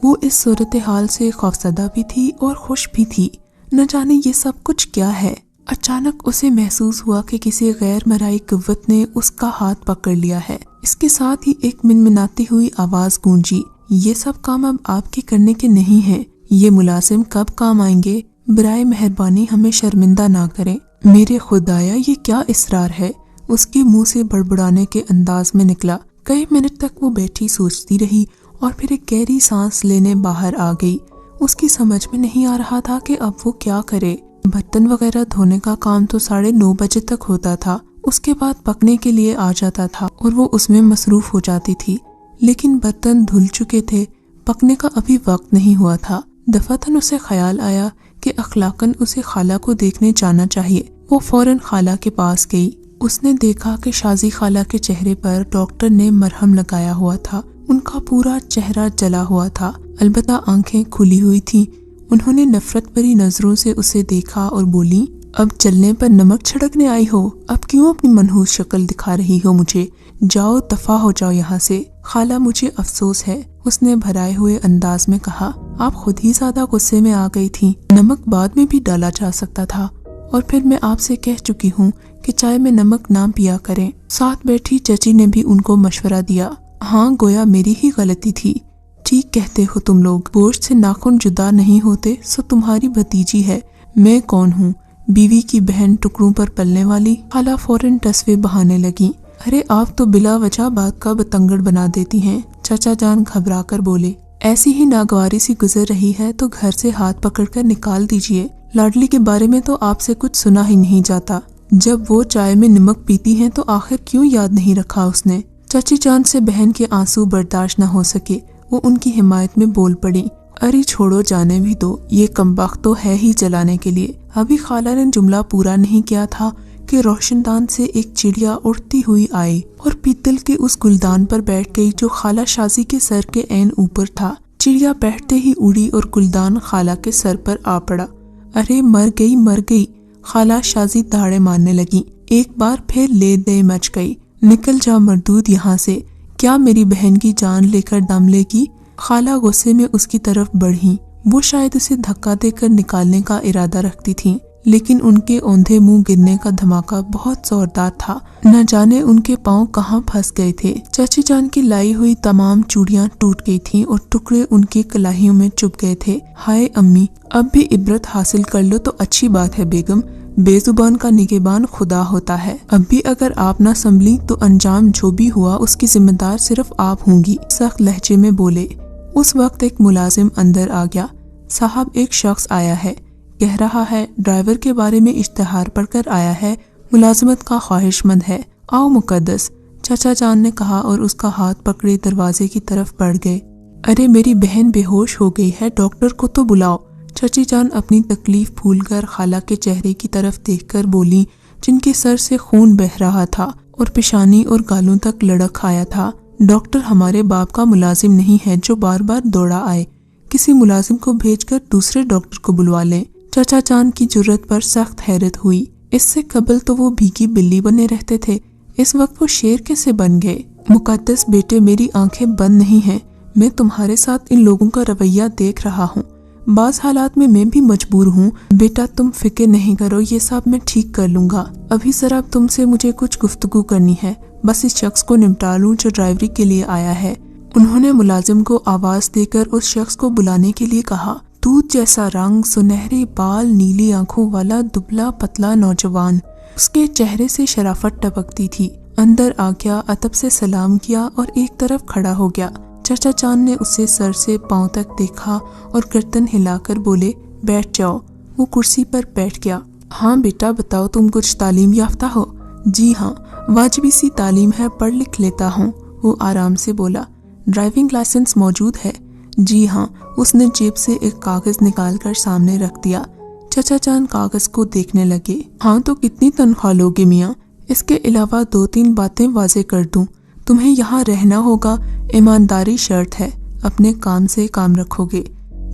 وہ اس صورتحال سے خوفزدہ بھی تھی اور خوش بھی تھی۔ نہ جانے یہ سب کچھ کیا ہے۔ اچانک اسے محسوس ہوا کہ کسی غیر مرئی قوت نے اس کا ہاتھ پکڑ لیا ہے۔ اس کے ساتھ ہی ایک منمناتی ہوئی آواز گونجی، یہ سب کام اب آپ کے کرنے کے نہیں ہیں، یہ ملازم کب کام آئیں گے؟ برائے مہربانی ہمیں شرمندہ نہ کریں۔ میرے خدایا یہ کیا اصرار ہے؟ اس کے منہ سے بڑبڑانے کے انداز میں نکلا۔ کئی منٹ تک وہ بیٹھی سوچتی رہی اور پھر ایک گہری سانس لینے باہر آ گئی۔ اس کی سمجھ میں نہیں آ رہا تھا کہ اب وہ کیا کرے۔ برتن وغیرہ دھونے کا کام تو 9:30 بجے تک ہوتا تھا، اس کے بعد پکنے کے لیے آ جاتا تھا اور وہ اس میں مصروف ہو جاتی تھی، لیکن برتن دھل چکے تھے، پکنے کا ابھی وقت نہیں ہوا تھا۔ دفعتاً اسے خیال آیا کہ اخلاقاً اسے خالہ کو دیکھنے جانا چاہیے۔ وہ فوراً خالہ کے پاس گئی۔ اس نے دیکھا کہ شازی خالہ کے چہرے پر ڈاکٹر نے مرہم لگایا ہوا تھا۔ ان کا پورا چہرہ جلا ہوا تھا، البتہ آنکھیں کھلی ہوئی تھیں۔ انہوں نے نفرت بھری نظروں سے اسے دیکھا اور بولی، اب چلنے پر نمک چھڑکنے آئی ہو؟ اب کیوں اپنی منحوس شکل دکھا رہی ہو مجھے؟ جاؤ دفع ہو جاؤ یہاں سے۔ خالہ مجھے افسوس ہے، اس نے بھرائے ہوئے انداز میں کہا، آپ خود ہی زیادہ غصے میں آ گئی تھی، نمک بعد میں بھی ڈالا جا سکتا تھا، اور پھر میں آپ سے کہہ چکی ہوں کہ چائے میں نمک نہ پیا کریں۔ ساتھ بیٹھی چچی نے بھی ان کو مشورہ دیا۔ ہاں، گویا میری ہی غلطی تھی۔ ٹھیک کہتے ہو تم لوگ، گوشت سے ناخن جدا نہیں ہوتے، سو تمہاری بھتیجی ہے، میں کون ہوں؟ بیوی کی بہن ٹکڑوں پر پلنے والی؟ خالہ فوراً ٹسوے بہانے لگی۔ ارے آپ تو بلا وجہ بات کا بتنگڑ بنا دیتی ہیں، چچا جان گھبرا کر بولے۔ ایسی ہی ناگواری سی گزر رہی ہے تو گھر سے ہاتھ پکڑ کر نکال دیجئے۔ لاڈلی کے بارے میں تو آپ سے کچھ سنا ہی نہیں جاتا، جب وہ چائے میں نمک پیتی ہیں تو آخر کیوں یاد نہیں رکھا اس نے؟ چچی جان سے بہن کے آنسو برداشت نہ ہو سکے، وہ ان کی حمایت میں بول پڑی۔ ارے چھوڑو، جانے بھی دو، یہ کمبخت تو ہے ہی چلانے کے لیے۔ ابھی خالہ نے جملہ پورا نہیں کیا تھا کہ روشن دان سے ایک چڑیا اڑتی ہوئی آئی اور پیتل کے اس گلدان پر بیٹھ گئی جو خالہ شازی کے سر کے عین اوپر تھا۔ چڑیا بیٹھتے ہی اڑی اور گلدان خالہ کے سر پر آ پڑا۔ ارے مر گئی مر گئی، خالہ شازی دہاڑے مارنے لگی۔ ایک بار پھر لے دے مچ گئی۔ نکل جا مردود یہاں سے، کیا میری بہن کی جان لے کر دم لے گی؟ خالہ غصے میں اس کی طرف بڑھی، وہ شاید اسے دھکا دے کر نکالنے کا ارادہ رکھتی تھیں، لیکن ان کے اوندھے منہ گرنے کا دھماکہ بہت زوردار تھا، نہ جانے ان کے پاؤں کہاں پھنس گئے تھے۔ چچی جان کی لائی ہوئی تمام چوڑیاں ٹوٹ گئی تھیں اور ٹکڑے ان کی کلاہیوں میں چپ گئے تھے۔ ہائے امی، اب بھی عبرت حاصل کر لو تو اچھی بات ہے بیگم، بے زبان کا نگہبان خدا ہوتا ہے، اب بھی اگر آپ نہ سنبھلی تو انجام جو بھی ہوا اس کی ذمہ دار صرف آپ ہوں گی، سخت لہجے میں بولے۔ اس وقت ایک ملازم اندر آ گیا۔ صاحب، ایک شخص آیا ہے، کہہ رہا ہے ڈرائیور کے بارے میں اشتہار پڑھ کر آیا ہے، ملازمت کا خواہش مند ہے، آؤ مقدس، چچا جان نے کہا اور اس کا ہاتھ پکڑے دروازے کی طرف بڑھ گئے۔ ارے میری بہن بے ہوش ہو گئی ہے، ڈاکٹر کو تو بلاؤ۔ چچی جان اپنی تکلیف بھول کر خالہ کے چہرے کی طرف دیکھ کر بولی، جن کے سر سے خون بہہ رہا تھا اور پیشانی اور گالوں تک لڑک آیا تھا۔ ڈاکٹر ہمارے باپ کا ملازم نہیں ہے جو بار بار دوڑا آئے، کسی ملازم کو بھیج کر دوسرے ڈاکٹر کو بلوا لیں۔ چچا جان کی جرت پر سخت حیرت ہوئی، اس سے قبل تو وہ بھیگی بلی بنے رہتے تھے، اس وقت وہ شیر کیسے بن گئے؟ مقدس بیٹے، میری آنکھیں بند نہیں ہیں، میں تمہارے ساتھ ان لوگوں کا رویہ دیکھ رہا ہوں، بعض حالات میں بھی مجبور ہوں۔ بیٹا تم فکر نہیں کرو، یہ سب میں ٹھیک کر لوں گا۔ ابھی ذرا تم سے مجھے کچھ گفتگو کرنی ہے، بس اس شخص کو نمٹا لوں جو ڈرائیوری کے لیے آیا ہے۔ انہوں نے ملازم کو آواز دے کر اس شخص کو بلانے کے لیے کہا۔ دودھ جیسا رنگ، سنہرے بال، نیلی آنکھوں والا دبلا پتلا نوجوان، اس کے چہرے سے شرافت ٹپکتی تھی۔ اندر آ گیا، ادب سے سلام کیا اور ایک طرف کھڑا ہو گیا۔ چچا جان نے اسے سر سے پاؤں تک دیکھا اور گردن ہلا کر بولے، بیٹھ جاؤ۔ وہ کرسی پر بیٹھ گیا۔ ہاں بیٹا بتاؤ، تم کچھ تعلیم یافتہ ہو؟ جی ہاں، واجبی سی تعلیم ہے، پڑھ لکھ لیتا ہوں، وہ آرام سے بولا۔ ڈرائیونگ لائسنس موجود ہے؟ جی ہاں، اس نے جیب سے ایک کاغذ نکال کر سامنے رکھ دیا۔ چچا جان کاغذ کو دیکھنے لگے۔ ہاں تو کتنی تنخواہ لوگے میاں؟ اس کے علاوہ 2-3 باتیں واضح کر دوں، تمہیں یہاں رہنا ہوگا، ایمانداری شرط ہے، اپنے کام سے کام رکھو گے۔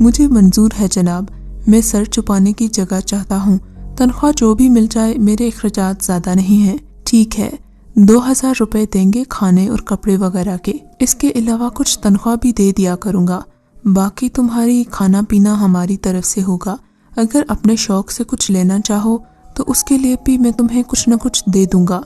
مجھے منظور ہے جناب، میں سر چھپانے کی جگہ چاہتا ہوں، تنخواہ جو بھی مل جائے، میرے اخراجات زیادہ نہیں ہیں۔ ٹھیک ہے، 2000 روپے دیں گے کھانے اور کپڑے وغیرہ کے، اس کے علاوہ کچھ تنخواہ بھی دے دیا کروں گا، باقی تمہاری کھانا پینا ہماری طرف سے ہوگا، اگر اپنے شوق سے کچھ لینا چاہو تو اس کے لیے بھی میں تمہیں کچھ نہ کچھ دے دوں گا۔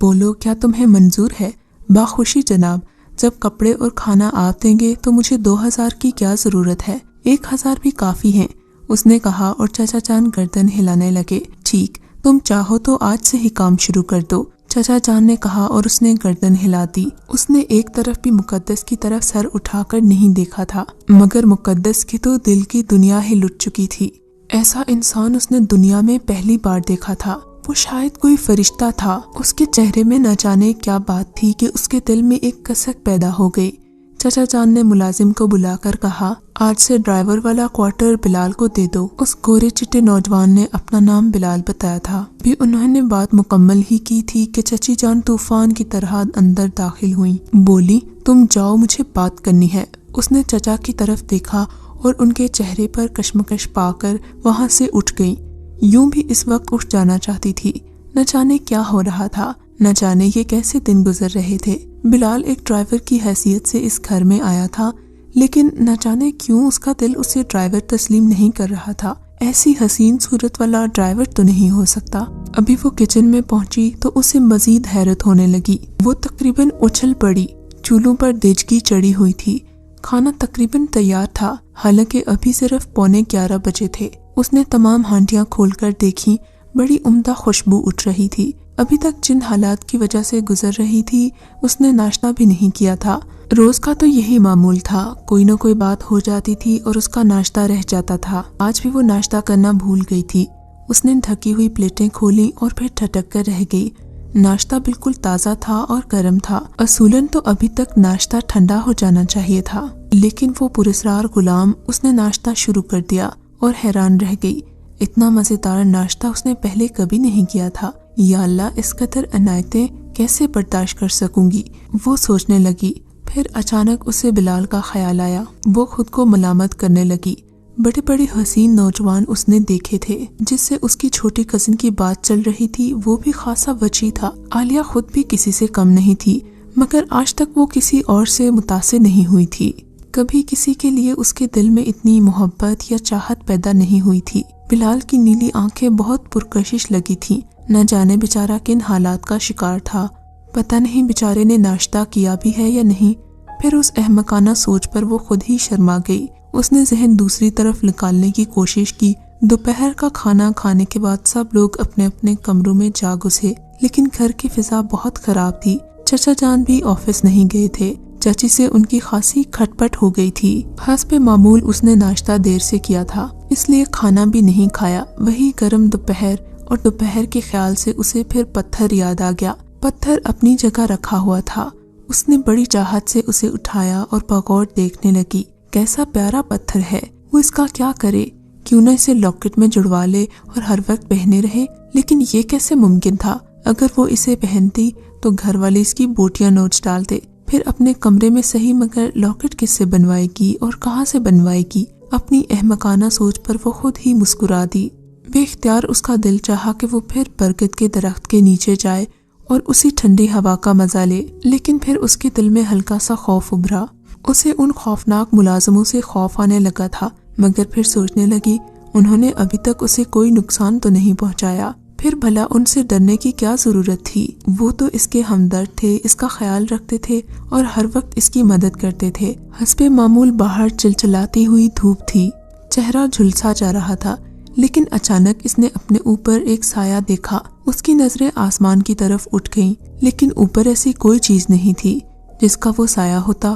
بولو کیا تمہیں منظور ہے؟ باخوشی جناب، جب کپڑے اور کھانا آپ دیں گے تو مجھے 2000 کی کیا ضرورت ہے، 1000 بھی کافی ہیں، اس نے کہا اور چچا جان گردن ہلانے لگے۔ ٹھیک، تم چاہو تو آج سے ہی کام شروع کر دو، چچا جان نے کہا اور اس نے گردن ہلا دی۔ اس نے ایک طرف بھی مقدس کی طرف سر اٹھا کر نہیں دیکھا تھا، مگر مقدس کی تو دل کی دنیا ہی لٹ چکی تھی۔ ایسا انسان اس نے دنیا میں پہلی بار دیکھا تھا، وہ شاید کوئی فرشتہ تھا۔ اس کے چہرے میں نہ جانے کیا بات تھی کہ اس کے دل میں ایک کسک پیدا ہو گئی۔ چچا جان نے ملازم کو بلا کر کہا، آج سے ڈرائیور والا کوارٹر بلال کو دے دو۔ اس گورے چٹے نوجوان نے اپنا نام بلال بتایا تھا۔ بھی انہوں نے بات مکمل ہی کی تھی کہ چچی جان طوفان کی طرح اندر داخل ہوئیں۔ بولی، تم جاؤ، مجھے بات کرنی ہے۔ اس نے چچا کی طرف دیکھا اور ان کے چہرے پر کشمکش پا کر وہاں سے اٹھ گئی۔ یوں بھی اس وقت اٹھ جانا چاہتی تھی۔ نہ جانے کیا ہو رہا تھا، نہ جانے یہ کیسے دن گزر رہے تھے۔ بلال ایک ڈرائیور کی حیثیت سے اس گھر میں آیا تھا، لیکن نہ جانے کیوں اس کا دل اسے ڈرائیور تسلیم نہیں کر رہا تھا۔ ایسی حسین صورت والا ڈرائیور تو نہیں ہو سکتا۔ ابھی وہ کچن میں پہنچی تو اسے مزید حیرت ہونے لگی۔ وہ تقریباً اچھل پڑی، چولہوں پر دیچکی چڑھی ہوئی تھی، کھانا تقریباً تیار تھا، حالانکہ ابھی صرف 11:15 بجے تھے۔ اس نے تمام ہانڈیاں کھول کر دیکھی، بڑی عمدہ خوشبو اٹھ رہی تھی۔ ابھی تک جن حالات کی وجہ سے گزر رہی تھی اس نے ناشتہ بھی نہیں کیا تھا۔ روز کا تو یہی معمول تھا، کوئی نہ کوئی بات ہو جاتی تھی اور اس کا ناشتہ رہ جاتا تھا۔ آج بھی وہ ناشتہ کرنا بھول گئی تھی۔ اس نے ڈھکی ہوئی پلیٹیں کھولیں اور پھر ٹھٹک کر رہ گئی۔ ناشتہ بالکل تازہ تھا اور گرم تھا۔ اصولاً تو ابھی تک ناشتہ ٹھنڈا ہو جانا چاہیے تھا، لیکن وہ پراسرار غلام اس نے ناشتہ شروع کر دیا اور حیران رہ گئی۔ اتنا مزیدار ناشتہ اس نے پہلے کبھی نہیں کیا تھا۔ یا اللہ، اس قدر عنایتیں کیسے برداشت کر سکوں گی، وہ سوچنے لگی۔ پھر اچانک اسے بلال کا خیال آیا۔ وہ خود کو ملامت کرنے لگی۔ بڑے بڑے حسین نوجوان اس نے دیکھے تھے، جس سے اس کی چھوٹی کزن کی بات چل رہی تھی وہ بھی خاصا وچی تھا۔ عالیہ خود بھی کسی سے کم نہیں تھی، مگر آج تک وہ کسی اور سے متاثر نہیں ہوئی تھی۔ کبھی کسی کے لیے اس کے دل میں اتنی محبت یا چاہت پیدا نہیں ہوئی تھی۔ بلال کی نیلی آنکھیں بہت پرکشش لگی تھیں۔ نہ جانے بیچارہ کن حالات کا شکار تھا، پتہ نہیں بیچارے نے ناشتہ کیا بھی ہے یا نہیں۔ پھر اس احمقانہ سوچ پر وہ خود ہی شرما گئی۔ اس نے ذہن دوسری طرف نکالنے کی کوشش کی۔ دوپہر کا کھانا کھانے کے بعد سب لوگ اپنے اپنے کمروں میں جا گھسے، لیکن گھر کی فضا بہت خراب تھی۔ چچا جان بھی آفس نہیں گئے تھے۔ چچی سے ان کی خاصی کھٹپٹ ہو گئی تھی۔ حسب معمول اس نے ناشتہ دیر سے کیا تھا، اس لیے کھانا بھی نہیں کھایا۔ وہی گرم دوپہر، اور دوپہر کے خیال سے اسے پھر پتھر یاد آ گیا۔ پتھر اپنی جگہ رکھا ہوا تھا۔ اس نے بڑی چاہت سے اسے اٹھایا اور بغور دیکھنے لگی۔ کیسا پیارا پتھر ہے، وہ اس کا کیا کرے؟ کیوں نہ اسے لاکٹ میں جڑوا لے اور ہر وقت پہنے رہے؟ لیکن یہ کیسے ممکن تھا؟ اگر وہ اسے پہنتی تو گھر والے اس کی بوٹیاں نوچ ڈالتے۔ پھر اپنے کمرے میں صحیح، مگر لاکٹ کس سے بنوائے گی اور کہاں سے بنوائے گی؟ اپنی احمقانہ سوچ پر وہ خود ہی مسکرا دی۔ بے اختیار اس کا دل چاہا کہ وہ پھر برگد کے درخت کے نیچے جائے اور اسی ٹھنڈی ہوا کا مزہ لے، لیکن پھر اس کے دل میں ہلکا سا خوف ابھرا۔ اسے ان خوفناک ملازموں سے خوف آنے لگا تھا، مگر پھر سوچنے لگی انہوں نے ابھی تک اسے کوئی نقصان تو نہیں پہنچایا، پھر بھلا ان سے ڈرنے کی کیا ضرورت تھی؟ وہ تو اس کے ہمدرد تھے، اس کا خیال رکھتے تھے اور ہر وقت اس کی مدد کرتے تھے۔ حسب معمول باہر چلچلاتی ہوئی دھوپ تھی، چہرہ جھلسا جا رہا تھا، لیکن اچانک اس نے اپنے اوپر ایک سایہ دیکھا۔ اس کی نظریں آسمان کی طرف اٹھ گئیں، لیکن اوپر ایسی کوئی چیز نہیں تھی۔ جس کا وہ سایہ ہوتا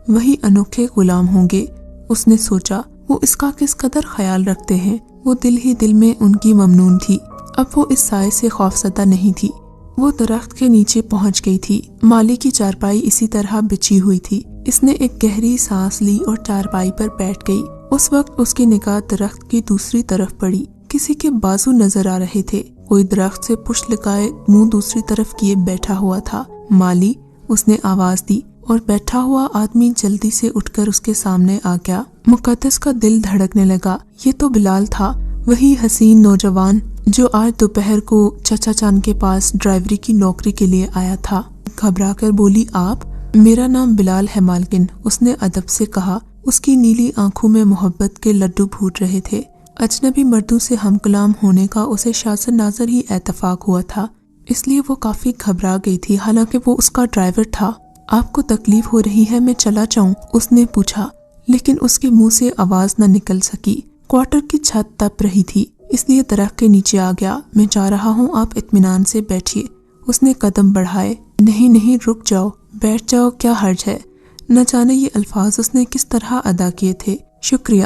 وہی انوکھے غلام ہوں گے۔ اس نے سوچا وہ اس کا کس قدر خیال رکھتے ہیں۔ وہ دل ہی دل میں ان کی ممنون تھی۔ اب وہ اس سائے سے خوفزدہ نہیں تھی۔ وہ درخت کے نیچے پہنچ گئی تھی۔ مالی کی چارپائی اسی طرح بچھی ہوئی تھی۔ اس نے ایک گہری سانس لی اور چارپائی پر بیٹھ گئی۔ اس وقت اس کی نگاہ درخت کی دوسری طرف پڑی۔ کسی کے بازو نظر آ رہے تھے۔ کوئی درخت سے پشت لگائے منہ دوسری طرف کیے بیٹھا ہوا تھا۔ مالی، اس نے آواز دی اور بیٹھا ہوا آدمی جلدی سے اٹھ کر اس کے سامنے آ گیا۔ مقدس کا دل دھڑکنے لگا۔ یہ تو بلال تھا، وہی حسین نوجوان جو آج دوپہر کو چچا چان کے پاس ڈرائیوری کی نوکری کے لیے آیا تھا۔ گھبرا کر بولی، آپ؟ میرا نام بلال ہے مالکن، اس نے ادب سے کہا۔ اس کی نیلی آنکھوں میں محبت کے لڈو پھوٹ رہے تھے۔ اجنبی مردوں سے ہم کلام ہونے کا اسے شاذ ناظر ہی اتفاق ہوا تھا، اس لیے وہ کافی گھبرا گئی تھی، حالانکہ وہ اس کا ڈرائیور تھا۔ آپ کو تکلیف ہو رہی ہے، میں چلا جاؤں؟ اس نے پوچھا، لیکن اس کے منہ سے آواز نہ نکل سکی۔ کوارٹر کی چھت تپ رہی تھی، اس لیے درخت کے نیچے آ گیا۔ میں جا رہا ہوں، آپ اطمینان سے بیٹھیے۔ اس نے قدم بڑھائے۔ نہیں نہیں، رک جاؤ، بیٹھ جاؤ، کیا حرج ہے؟ نہ جانے یہ الفاظ اس نے کس طرح ادا کیے تھے۔ شکریہ۔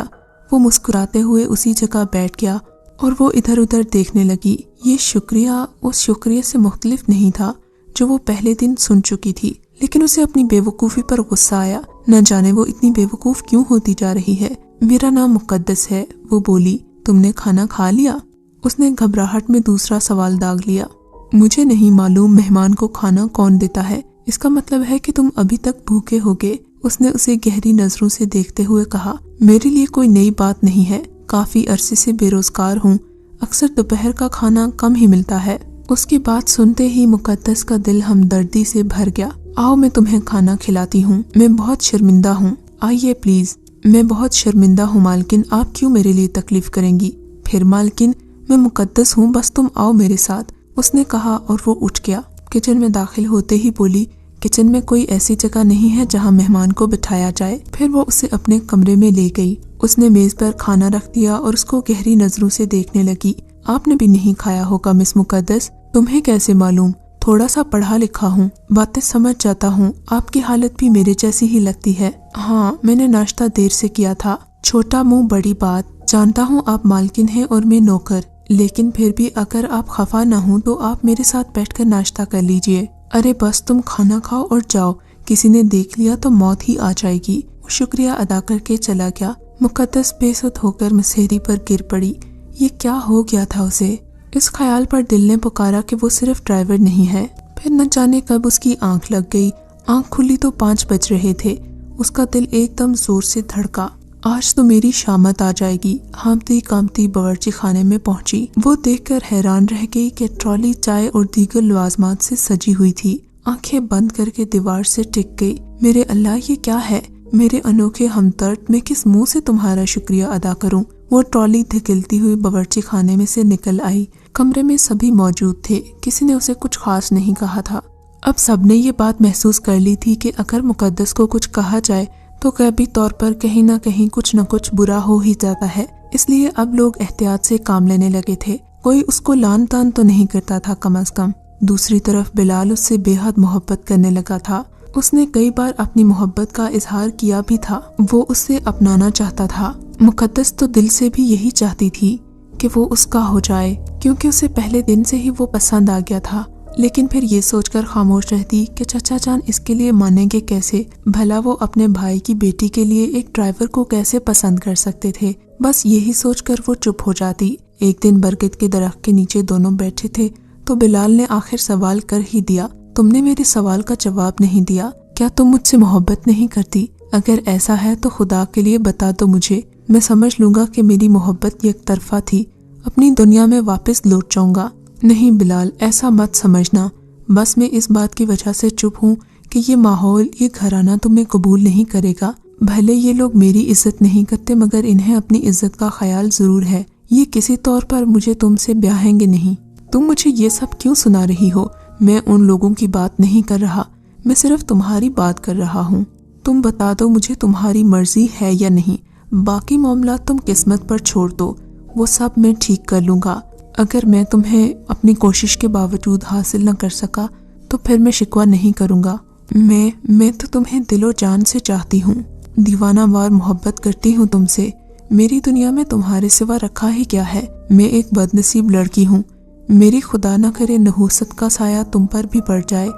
وہ مسکراتے ہوئے اسی جگہ بیٹھ گیا اور وہ ادھر ادھر دیکھنے لگی۔ یہ شکریہ اس شکریہ سے مختلف نہیں تھا جو وہ پہلے دن سن چکی تھی، لیکن اسے اپنی بے وقوفی پر غصہ آیا۔ نہ جانے وہ اتنی بے وقوف کیوں ہوتی جا رہی ہے۔ میرا نام مقدس ہے، وہ بولی۔ تم نے کھانا کھا لیا؟ اس نے گھبراہٹ میں دوسرا سوال داغ لیا۔ مجھے نہیں معلوم مہمان کو کھانا کون دیتا ہے، اس کا مطلب ہے کہ تم ابھی تک بھوکے ہوگے۔ اس نے اسے گہری نظروں سے دیکھتے ہوئے کہا، میرے لیے کوئی نئی بات نہیں ہے، کافی عرصے سے بے روزگار ہوں، اکثر دوپہر کا کھانا کم ہی ملتا ہے۔ اس کی بات سنتے ہی مقدس کا دل ہمدردی سے بھر گیا۔ آؤ میں تمہیں کھانا کھلاتی ہوں، میں بہت شرمندہ ہوں، آئیے پلیز۔ میں بہت شرمندہ ہوں مالکن، آپ کیوں میرے لیے تکلیف کریں گی؟ پھر مالکن، میں مقدس ہوں، بس تم آؤ میرے ساتھ، اس نے کہا اور وہ اٹھ گیا۔ کچن میں داخل ہوتے ہی بولی، کچن میں کوئی ایسی جگہ نہیں ہے جہاں مہمان کو بٹھایا جائے۔ پھر وہ اسے اپنے کمرے میں لے گئی۔ اس نے میز پر کھانا رکھ دیا اور اس کو گہری نظروں سے دیکھنے لگی۔ آپ نے بھی نہیں کھایا ہوگا مس مقدس؟ تمہیں کیسے معلوم؟ تھوڑا سا پڑھا لکھا ہوں، باتیں سمجھ جاتا ہوں، آپ کی حالت بھی میرے جیسی ہی لگتی ہے۔ ہاں، میں نے ناشتہ دیر سے کیا تھا۔ چھوٹا منہ بڑی بات، جانتا ہوں آپ مالکن ہیں اور میں نوکر، لیکن پھر بھی اگر آپ خفا نہ ہوں تو آپ میرے ساتھ بیٹھ کر ناشتہ کر لیجئے۔ ارے بس تم کھانا کھاؤ اور جاؤ، کسی نے دیکھ لیا تو موت ہی آ جائے گی۔ وہ شکریہ ادا کر کے چلا گیا۔ مقدس بے سود ہو کر مسہری پر گر پڑی۔ یہ کیا ہو گیا تھا اسے؟ اس خیال پر دل نے پکارا کہ وہ صرف ڈرائیور نہیں ہے۔ پھر نہ جانے کب اس کی آنکھ لگ گئی۔ آنکھ کھلی تو 5 بج رہے تھے۔ اس کا دل ایک دم زور سے دھڑکا۔ آج تو میری شامت آ جائے گی۔ ہانپتی کانپتی باورچی خانے میں پہنچی۔ وہ دیکھ کر حیران رہ گئی کہ ٹرالی چائے اور دیگر لوازمات سے سجی ہوئی تھی۔ آنکھیں بند کر کے دیوار سے ٹک گئی۔ میرے اللہ، یہ کیا ہے؟ میرے انوکھے ہمدرد، میں کس منہ سے تمہارا شکریہ ادا کروں؟ وہ ٹرالی دھکیلتی ہوئی باورچی خانے میں سے نکل آئی۔ کمرے میں سبھی موجود تھے، کسی نے اسے کچھ خاص نہیں کہا تھا۔ اب سب نے یہ بات محسوس کر لی تھی کہ اگر مقدس کو کچھ کہا جائے تو غیبی طور پر کہیں نہ کہیں کچھ نہ کچھ برا ہو ہی جاتا ہے، اس لیے اب لوگ احتیاط سے کام لینے لگے تھے۔ کوئی اس کو لان تان تو نہیں کرتا تھا کم از کم۔ دوسری طرف بلال اس سے بے حد محبت کرنے لگا تھا۔ اس نے کئی بار اپنی محبت کا اظہار کیا بھی تھا۔ وہ اس سے اپنانا چاہتا تھا۔ مقدس تو دل سے بھی یہی چاہتی تھی کہ وہ اس کا ہو جائے، کیونکہ اسے پہلے دن سے ہی وہ پسند آ گیا تھا۔ لیکن پھر یہ سوچ کر خاموش رہتی کہ چچا جان اس کے لیے مانیں گے کیسے؟ بھلا وہ اپنے بھائی کی بیٹی کے لیے ایک ڈرائیور کو کیسے پسند کر سکتے تھے؟ بس یہی سوچ کر وہ چپ ہو جاتی۔ ایک دن برگد کے درخت کے نیچے دونوں بیٹھے تھے تو بلال نے آخر سوال کر ہی دیا، تم نے میرے سوال کا جواب نہیں دیا، کیا تم مجھ سے محبت نہیں کرتی؟ اگر ایسا ہے تو خدا کے لیے بتا دو مجھے، میں سمجھ لوں گا کہ میری محبت یک طرفہ تھی، اپنی دنیا میں واپس لوٹ جاؤں گا۔ نہیں بلال، ایسا مت سمجھنا، بس میں اس بات کی وجہ سے چپ ہوں کہ یہ ماحول، یہ گھرانہ تمہیں قبول نہیں کرے گا۔ بھلے یہ لوگ میری عزت نہیں کرتے مگر انہیں اپنی عزت کا خیال ضرور ہے۔ یہ کسی طور پر مجھے تم سے بیاہیں گے نہیں۔ تم مجھے یہ سب کیوں سنا رہی ہو؟ میں ان لوگوں کی بات نہیں کر رہا، میں صرف تمہاری بات کر رہا ہوں۔ تم بتا دو مجھے تمہاری مرضی ہے یا نہیں، باقی معاملات تم قسمت پر چھوڑ دو، وہ سب میں ٹھیک کر لوں گا۔ اگر میں تمہیں اپنی کوشش کے باوجود حاصل نہ کر سکا تو پھر میں شکوہ نہیں کروں گا۔ میں تو تمہیں دل و جان سے چاہتی ہوں، دیوانہ وار محبت کرتی ہوں تم سے۔ میری دنیا میں تمہارے سوا رکھا ہی کیا ہے؟ میں ایک بد نصیب لڑکی ہوں، میری خدا نہ کرے نحوست کا سایہ تم پر بھی پڑ جائے۔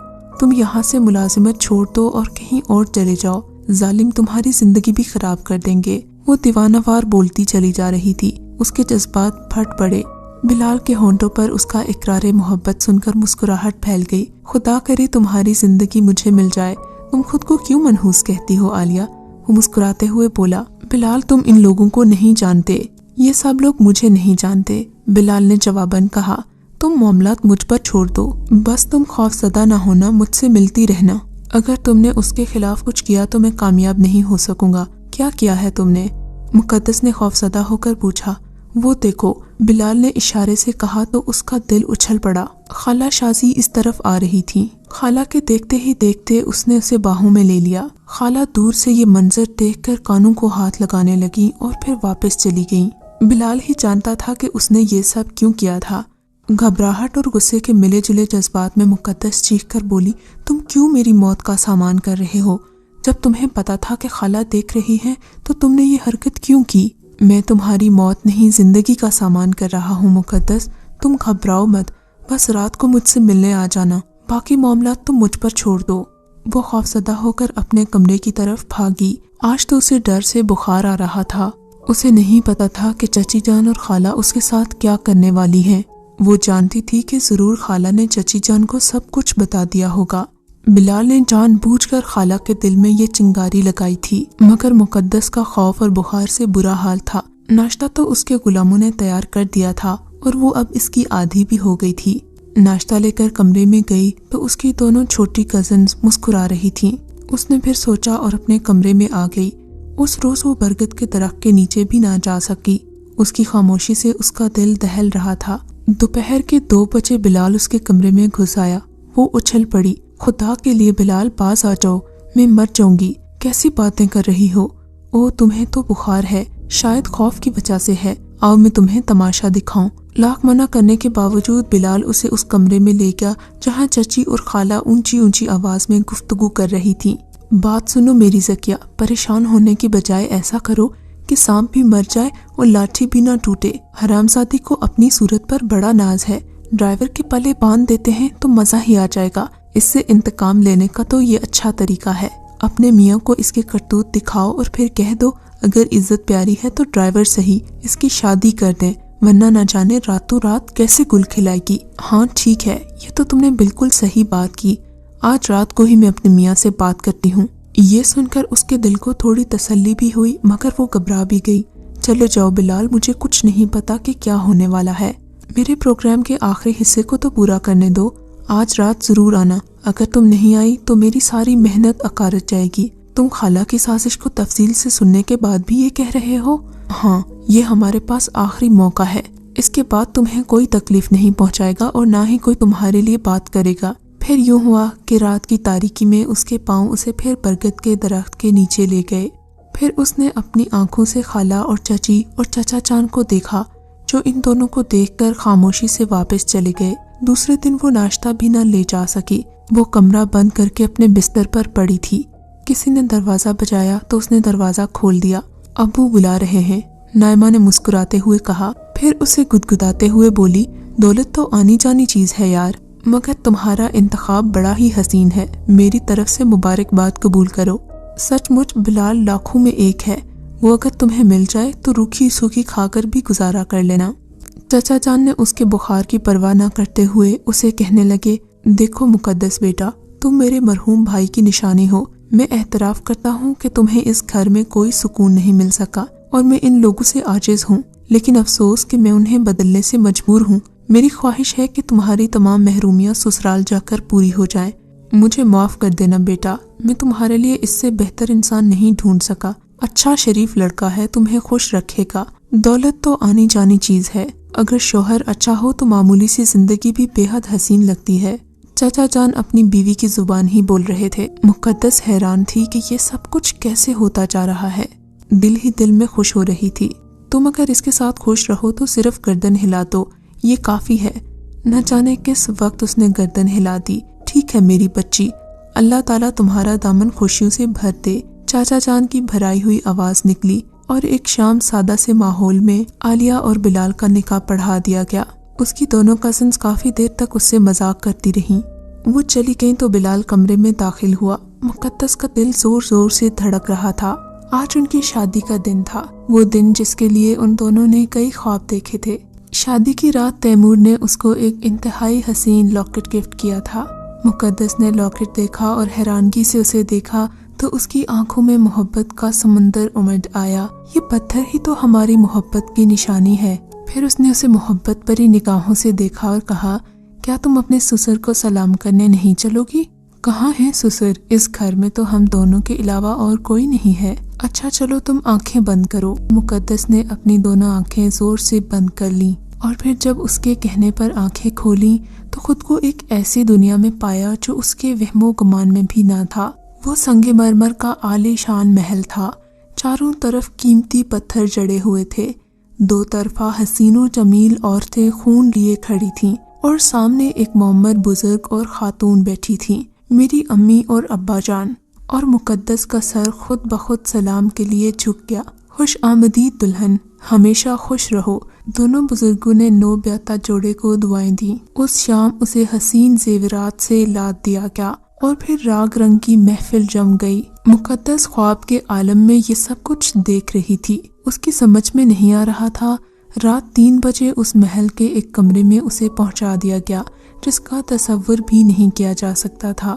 تم یہاں سے ملازمت چھوڑ دو اور کہیں اور چلے جاؤ، ظالم تمہاری زندگی بھی خراب کر دیں گے۔ وہ دیوانہ وار بولتی چلی جا رہی تھی، اس کے جذبات پھٹ پڑے۔ بلال کے ہونٹوں پر اس کا اقرار محبت سن کر مسکراہٹ پھیل گئی۔ خدا کرے تمہاری زندگی مجھے مل جائے۔ تم خود کو کیوں منحوس کہتی ہو عالیہ؟ وہ مسکراتے ہوئے بولا۔ بلال، تم ان لوگوں کو نہیں جانتے، یہ سب لوگ مجھے نہیں جانتے، بلال نے جواباً کہا۔ تم معاملات مجھ پر چھوڑ دو، بس تم خوف زدہ نہ ہونا، مجھ سے ملتی رہنا۔ اگر تم نے اس کے خلاف کچھ کیا تو میں کامیاب نہیں ہو سکوں گا۔ کیا کیا ہے تم نے؟ مقدس نے خوف زدہ ہو کر پوچھا۔ وہ دیکھو، بلال نے اشارے سے کہا تو اس کا دل اچھل پڑا۔ خالہ شازی اس طرف آ رہی تھی۔ خالہ کے دیکھتے ہی دیکھتے اس نے اسے باہوں میں لے لیا۔ خالہ دور سے یہ منظر دیکھ کر کانوں کو ہاتھ لگانے لگیں اور پھر واپس چلی گئیں۔ بلال ہی جانتا تھا کہ اس نے یہ سب کیوں کیا تھا۔ گھبراہٹ اور غصے کے ملے جلے جذبات میں مقدس چیخ کر بولی، تم کیوں میری موت کا سامان کر رہے ہو؟ جب تمہیں پتا تھا کہ خالہ دیکھ رہی ہے تو تم نے یہ حرکت کیوں کی؟ میں تمہاری موت نہیں، زندگی کا سامان کر رہا ہوں مقدس، تم گھبراؤ مت، بس رات کو مجھ سے ملنے آ جانا، باقی معاملات تم مجھ پر چھوڑ دو۔ وہ خوفزدہ ہو کر اپنے کمرے کی طرف بھاگی۔ آج تو اسے ڈر سے بخار آ رہا تھا۔ اسے نہیں پتا تھا کہ چچی جان اور خالہ اس کے ساتھ کیا کرنے والی ہیں۔ وہ جانتی تھی کہ ضرور خالہ نے چچی جان کو سب کچھ بتا دیا ہوگا۔ بلال نے جان بوجھ کر خالہ کے دل میں یہ چنگاری لگائی تھی، مگر مقدس کا خوف اور بخار سے برا حال تھا۔ ناشتہ تو اس کے غلاموں نے تیار کر دیا تھا اور وہ اب اس کی عادی بھی ہو گئی تھی۔ ناشتہ لے کر کمرے میں گئی تو اس کی دونوں چھوٹی کزنز مسکرا رہی تھیں۔ اس نے پھر سوچا اور اپنے کمرے میں آ گئی۔ اس روز وہ برگد کے درخت کے نیچے بھی نہ جا سکی۔ اس کی خاموشی سے اس کا دل دہل رہا تھا۔ دوپہر کے 2 بجے بلال اس کے کمرے میں گھس آیا۔ وہ اچھل پڑی۔ خدا کے لیے بلال باز آ جاؤ، میں مر جاؤں گی، کیسی باتیں کر رہی ہو؟ او تمہیں تو بخار ہے، شاید خوف کی وجہ سے ہے، آؤ میں تمہیں تماشا دکھاؤں۔ لاکھ منع کرنے کے باوجود بلال اسے اس کمرے میں لے گیا جہاں چچی اور خالہ اونچی اونچی آواز میں گفتگو کر رہی تھی۔ بات سنو میری زکیہ، پریشان ہونے کی بجائے ایسا کرو کہ سانپ بھی مر جائے اور لاٹھی بھی نہ ٹوٹے۔ حرامزادی کو اپنی صورت پر بڑا ناز ہے، ڈرائیور کے پلے باندھ دیتے ہیں تو مزہ ہی آ جائے گا۔ اس سے انتقام لینے کا تو یہ اچھا طریقہ ہے۔ اپنے میاں کو اس کے کرتوت دکھاؤ اور پھر کہہ دو اگر عزت پیاری ہے تو ڈرائیور صحیح اس کی شادی کر دیں، ورنہ نہ جانے راتوں رات کیسے گل کھلائے گی۔ ہاں ٹھیک ہے، یہ تو تم نے بالکل صحیح بات کی، آج رات کو ہی میں اپنے میاں سے بات کرتی ہوں۔ یہ سن کر اس کے دل کو تھوڑی تسلی بھی ہوئی مگر وہ گھبرا بھی گئی۔ چلے جاؤ بلال، مجھے کچھ نہیں پتا کہ کیا ہونے والا ہے، میرے پروگرام کے آخری حصے کو تو پورا کرنے دو، آج رات ضرور آنا، اگر تم نہیں آئی تو میری ساری محنت اکارت جائے گی۔ تم خالہ کی سازش کو تفصیل سے سننے کے بعد بھی یہ کہہ رہے ہو؟ ہاں، یہ ہمارے پاس آخری موقع ہے، اس کے بعد تمہیں کوئی تکلیف نہیں پہنچائے گا اور نہ ہی کوئی تمہارے لیے بات کرے گا۔ پھر یوں ہوا کہ رات کی تاریکی میں اس کے پاؤں اسے پھر برگد کے درخت کے نیچے لے گئے۔ پھر اس نے اپنی آنکھوں سے خالہ اور چچی اور چچا جان کو دیکھا جو ان دونوں کو دیکھ کر خاموشی سے واپس چلے گئے۔ دوسرے دن وہ ناشتہ بھی نہ لے جا سکی، وہ کمرہ بند کر کے اپنے بستر پر پڑی تھی۔ کسی نے دروازہ بجایا تو اس نے دروازہ کھول دیا۔ ابو بلا رہے ہیں، نائمہ نے مسکراتے ہوئے کہا، پھر اسے گدگداتے ہوئے بولی، دولت تو آنی جانی چیز ہے یار، مگر تمہارا انتخاب بڑا ہی حسین ہے، میری طرف سے مبارکباد قبول کرو۔ سچ مچ بلال لاکھوں میں ایک ہے، وہ اگر تمہیں مل جائے تو روکھی سوکھی کھا کر بھی گزارا کر لینا۔ چچا جان نے اس کے بخار کی پرواہ نہ کرتے ہوئے اسے کہنے لگے، دیکھو مقدس بیٹا، تم میرے مرحوم بھائی کی نشانی ہو، میں اعتراف کرتا ہوں کہ تمہیں اس گھر میں کوئی سکون نہیں مل سکا اور میں ان لوگوں سے عاجز ہوں، لیکن افسوس کہ میں انہیں بدلنے سے مجبور ہوں۔ میری خواہش ہے کہ تمہاری تمام محرومیاں سسرال جا کر پوری ہو جائیں۔ مجھے معاف کر دینا بیٹا، میں تمہارے لیے اس سے بہتر انسان نہیں ڈھونڈ سکا۔ اچھا شریف لڑکا ہے، تمہیں خوش رکھے گا۔ دولت تو آنی جانی چیز ہے، اگر شوہر اچھا ہو تو معمولی سی زندگی بھی بے حد حسین لگتی ہے۔ چچا جان اپنی بیوی کی زبان ہی بول رہے تھے۔ مقدس حیران تھی کہ یہ سب کچھ کیسے ہوتا جا رہا ہے، دل ہی دل میں خوش ہو رہی تھی۔ تم اگر اس کے ساتھ خوش رہو تو صرف گردن ہلا دو، یہ کافی ہے۔ نہ جانے کس وقت اس نے گردن ہلا دی۔ ٹھیک ہے میری بچی، اللہ تعالیٰ تمہارا دامن خوشیوں سے بھر دے۔ چاچا جان کی بھرائی ہوئی آواز نکلی اور ایک شام سادہ سے ماحول میں عالیہ اور بلال کا نکاح پڑھا دیا گیا۔ اس کی دونوں کزنز کافی دیر تک اس سے مذاق کرتی رہیں۔ وہ چلی گئیں تو بلال کمرے میں داخل ہوا۔ مقدس کا دل زور زور سے دھڑک رہا تھا۔ آج ان کی شادی کا دن تھا، وہ دن جس کے لیے ان دونوں نے کئی خواب دیکھے تھے۔ شادی کی رات تیمور نے اس کو ایک انتہائی حسین لاکٹ گفٹ کیا تھا۔ مقدس نے لاکٹ دیکھا اور حیرانگی سے اسے دیکھا تو اس کی آنکھوں میں محبت کا سمندر امڈ آیا۔ یہ پتھر ہی تو ہماری محبت کی نشانی ہے۔ پھر اس نے اسے محبت بھری نگاہوں سے دیکھا اور کہا، کیا تم اپنے سسر کو سلام کرنے نہیں چلو گی؟ کہاں ہے سسر؟ اس گھر میں تو ہم دونوں کے علاوہ اور کوئی نہیں ہے۔ اچھا چلو تم آنکھیں بند کرو۔ مقدس نے اپنی دونوں آنکھیں زور سے بند کر لیں اور پھر جب اس کے کہنے پر آنکھیں کھولیں تو خود کو ایک ایسی دنیا میں پایا جو اس کے وہم و گمان میں بھی نہ تھا۔ وہ سنگ مرمر کا عالی شان محل تھا، چاروں طرف قیمتی پتھر جڑے ہوئے تھے، دو طرفہ حسین و جمیل عورتیں خون لیے کھڑی تھیں اور سامنے ایک معمر بزرگ اور خاتون بیٹھی تھیں، میری امی اور ابا جان۔ اور مقدس کا سر خود بخود سلام کے لیے جھک گیا۔ خوش آمدید دلہن، ہمیشہ خوش رہو۔ دونوں بزرگوں نے نو بیاتہ جوڑے کو دعائیں دیں۔ اس شام اسے حسین زیورات سے لاد دیا گیا اور پھر راگ رنگ کی محفل جم گئی۔ مقدس خواب کے عالم میں یہ سب کچھ دیکھ رہی تھی، اس کی سمجھ میں نہیں آ رہا تھا۔ رات 3 بجے اس محل کے ایک کمرے میں اسے پہنچا دیا گیا جس کا تصور بھی نہیں کیا جا سکتا تھا۔